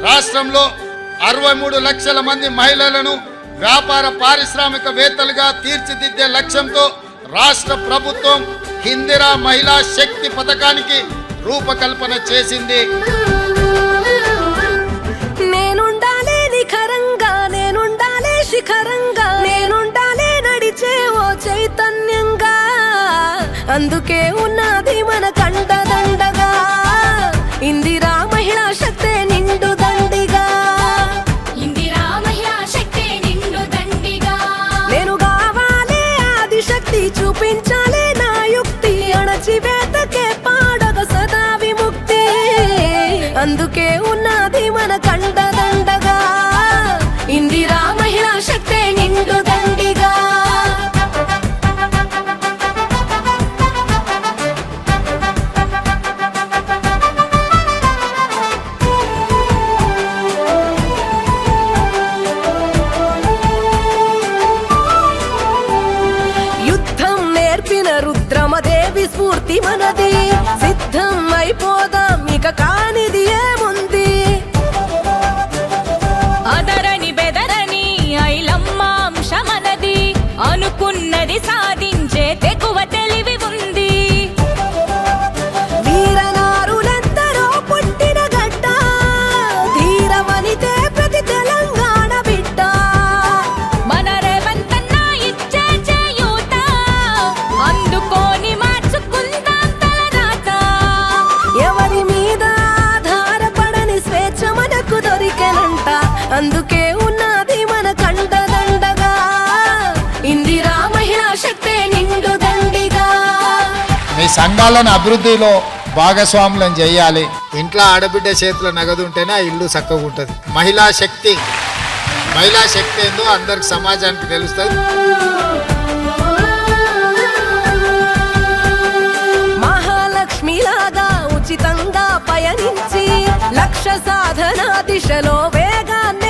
రాష్ట్రంలో 63 లక్షల మంది మహిళలను వ్యాపార పారిశ్రామికవేత్తలుగా తీర్చిదిద్దే లక్ష్యంతో రాష్ట్ర ప్రభుత్వం ఇందిరా మహిళా శక్తి పథకానికి రూపకల్పన చేసింది. నేనుండాలే నిఖరంగా, నేనుండాలే శిఖరంగా, నేనుండాలే నడిచే ఓ చైతన్యంగా, అందుకే ఉన్నది మన కండదండగా ఇందిరా మహిళా శక్తే నిండు దండిగా. ఇందిరా మహిళా శక్తే నిండు దండిగా. నేను కావాలే ఆది శక్తి, చూపించాలే నా యుక్తి, అణచివేతకే పాడగ సదా విముక్తి, అందుకే ఉన్నది మన కండదండగా ఇందిరా మహిళా శక్తే నిండు దండిగా. యుద్ధం నేర్పిన రుద్రమదేవి స్ఫూర్తి మనది, సిద్ధం అయిపోదాం ఇక కానిది ఏముంది. అదరని బెదరని ఐలమ్మ అంశ మనది, అనుకున్నది సాధించే తెగువ తెలివి ఉంది. వీరనారులెందరో పుట్టిన గడ్డ, ధీరవనితే ప్రతి తెలంగాణ బిడ్డ. మన రేవంతన్న ఇచ్చే చేయూత, అందుకోని మార్చుకుందాం తలరాత. ఎవరి మీద ఆధారపడని స్వేచ్ఛ మనకు దొరికెనంట, అందుకే ఉన్నది మన కండదండగా ఇందిరా మహిళా శక్తే నిండు దండిగా. మీ సంఘాలను అభివృద్ధిలో భాగస్వాములను చేయాలి. ఇంట్లో ఆడబిడ్డ చేతిలో నగదు ఉంటేనే ఆ ఇల్లు చక్కగా ఉంటుంది. మహిళా శక్తి ఏందో అందరికి సమాజానికి తెలుస్తుంది. మహాలక్ష్మిలాగా ఉచితంగా పయనించి లక్ష్య సాధన దిశలో వేగాన్ని